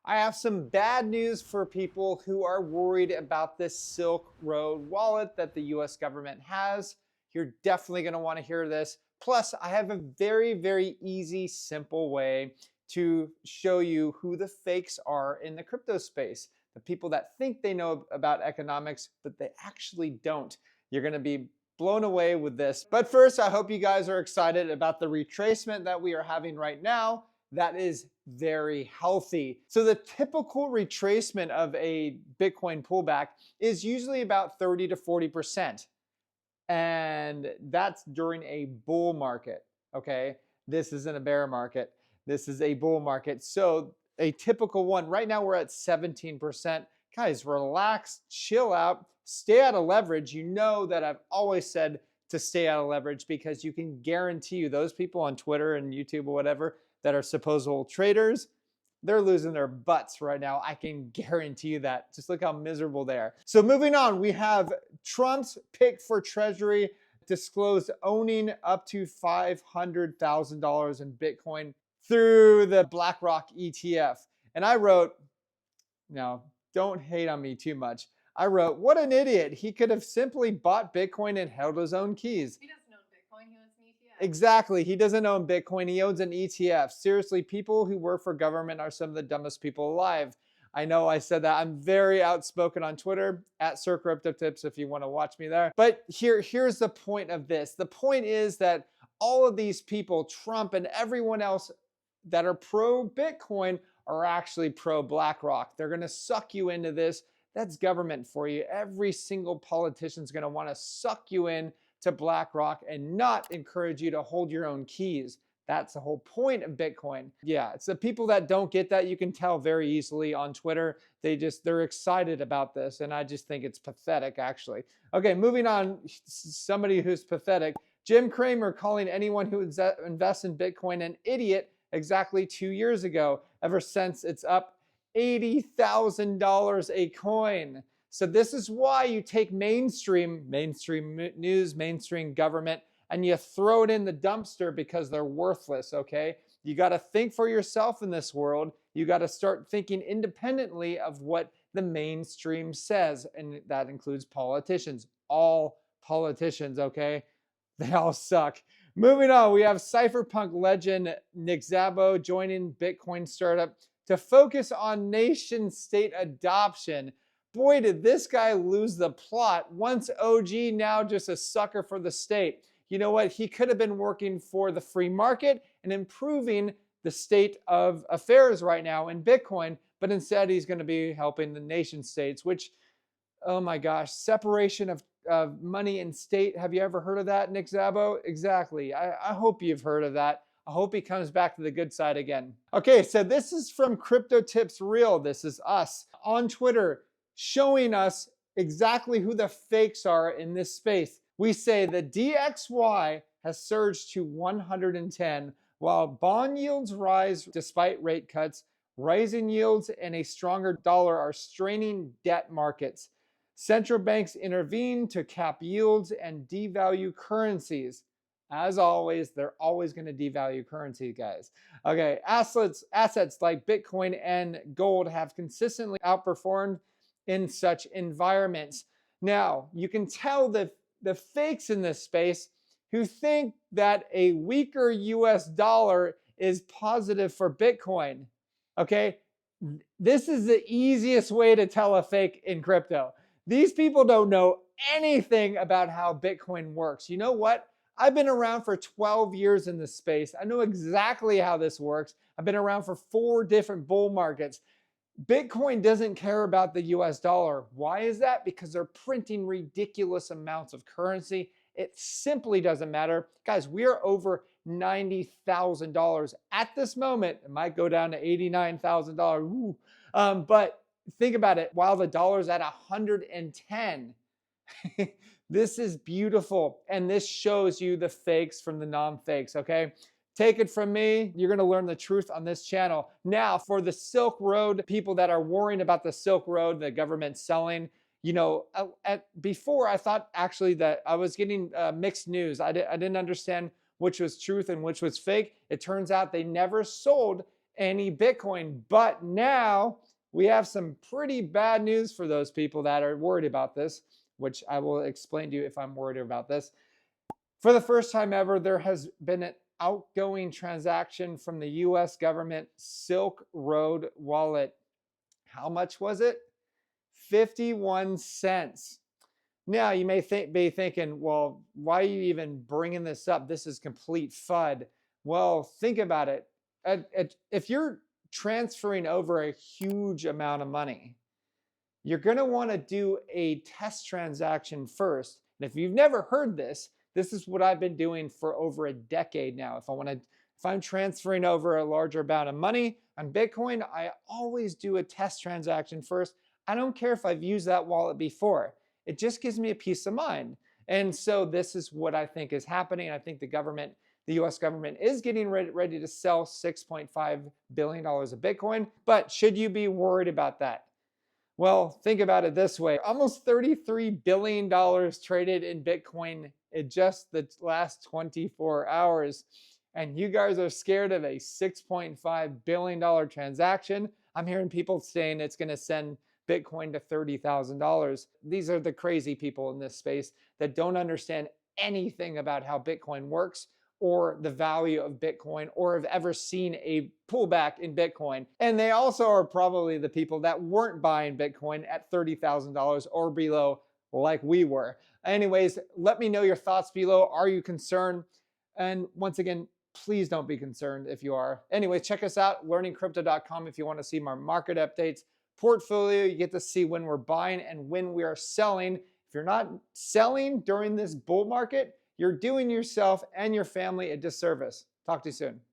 I have some bad news for people who are worried about this Silk Road wallet that the US government has. You're definitely going to want to hear this. Plus, I have a very, very easy, simple way to show you who the fakes are in the crypto space. The people that think they know about economics, but they actually don't. You're going to be blown away with this. But first, I hope you guys are excited about the retracement that we are having right now. That is very healthy. So the typical retracement of a Bitcoin pullback is usually about 30 to 40%. And that's during a bull market, okay? This isn't a bear market. This is a bull market. So a typical one, right now we're at 17%. Guys, relax, chill out, stay out of leverage. You know that I've always said to stay out of leverage because you can guarantee you those people on Twitter and YouTube or whatever that are supposed traders, they're losing their butts right now. I can guarantee you that. Just look how miserable they are. So moving on, we have Trump's pick for Treasury disclosed owning up to $500,000 in Bitcoin through the BlackRock ETF. And I wrote, no, don't hate on me too much. I wrote, what an idiot. He could have simply bought Bitcoin and held his own keys. He doesn't own Bitcoin, he owns an ETF. Exactly. He doesn't own Bitcoin. He owns an ETF. Seriously, people who work for government are some of the dumbest people alive. I know I said that. I'm very outspoken on Twitter, at SirCryptoTips if you want to watch me there. But here's the point of this. The point is that all of these people, Trump and everyone else that are pro-Bitcoin, are actually pro-BlackRock. They're going to suck you into this. That's government for you. Every single politician is going to want to suck you in to BlackRock and not encourage you to hold your own keys. That's the whole point of Bitcoin. Yeah, it's the people that don't get that. You can tell very easily on Twitter. They're excited about this, and I just think it's pathetic, actually. Okay, moving on. Somebody who's pathetic. Jim Cramer calling anyone who invests in Bitcoin an idiot exactly 2 years ago. Ever since, it's up $80,000 a coin. So this is why you take mainstream news, mainstream government, and you throw it in the dumpster because they're worthless, okay? You got to think for yourself in this world. You got to start thinking independently of what the mainstream says, and that includes politicians. All politicians, okay? They all suck. Moving on, we have cypherpunk legend Nick Szabo joining Bitcoin startup to focus on nation-state adoption. Boy, did this guy lose the plot. Once OG, now just a sucker for the state. You know what? He could have been working for the free market and improving the state of affairs right now in Bitcoin, but instead he's going to be helping the nation states, which, oh my gosh, separation of money and state. Have you ever heard of that, Nick Szabo? Exactly. I hope you've heard of that. I hope he comes back to the good side again. Okay, so this is from Crypto Tips Real. This is us on Twitter showing us exactly who the fakes are in this space. We say the DXY has surged to 110 while bond yields rise despite rate cuts. Rising yields and a stronger dollar are straining debt markets. Central banks intervene to cap yields and devalue currencies. As always, they're always going to devalue currency, guys. Okay, assets like Bitcoin and gold have consistently outperformed in such environments. Now, you can tell the fakes in this space who think that a weaker US dollar is positive for Bitcoin. Okay, this is the easiest way to tell a fake in crypto. These people don't know anything about how Bitcoin works. You know what? I've been around for 12 years in this space. I know exactly how this works. I've been around for 4 different bull markets. Bitcoin doesn't care about the US dollar. Why is that? Because they're printing ridiculous amounts of currency. It simply doesn't matter. Guys, we are over $90,000 at this moment. It might go down to $89,000. But think about it. While the dollar's at 110, this is beautiful. And this shows you the fakes from the non-fakes, okay? Take it from me, you're gonna learn the truth on this channel. Now, for the Silk Road, people that are worrying about the Silk Road, the government selling, you know, before I thought actually that I was getting mixed news. I didn't understand which was truth and which was fake. It turns out they never sold any Bitcoin. But now we have some pretty bad news for those people that are worried about this, which I will explain to you if I'm worried about this. For the first time ever, there has been an outgoing transaction from the US government Silk Road wallet. How much was it? 51 cents. Now, you may be thinking, well, why are you even bringing this up? This is complete FUD. Well, think about it. If you're transferring over a huge amount of money, you're going to want to do a test transaction first. And if you've never heard this, this is what I've been doing for over a decade now. If I'm transferring over a larger amount of money on Bitcoin, I always do a test transaction first. I don't care if I've used that wallet before. It just gives me a peace of mind. And so this is what I think is happening. I think the US government is getting ready to sell $6.5 billion of Bitcoin. But should you be worried about that? Well, think about it this way. Almost $33 billion traded in Bitcoin in just the last 24 hours. And you guys are scared of a $6.5 billion transaction. I'm hearing people saying it's going to send Bitcoin to $30,000. These are the crazy people in this space that don't understand anything about how Bitcoin works or the value of Bitcoin or have ever seen a pullback in Bitcoin. And they also are probably the people that weren't buying Bitcoin at $30,000 or below like we were. Anyways, let me know your thoughts below. Are you concerned? And once again, please don't be concerned if you are. Anyway, check us out, learningcrypto.com, if you want to see more market updates. Portfolio, you get to see when we're buying and when we are selling. If you're not selling during this bull market, you're doing yourself and your family a disservice. Talk to you soon.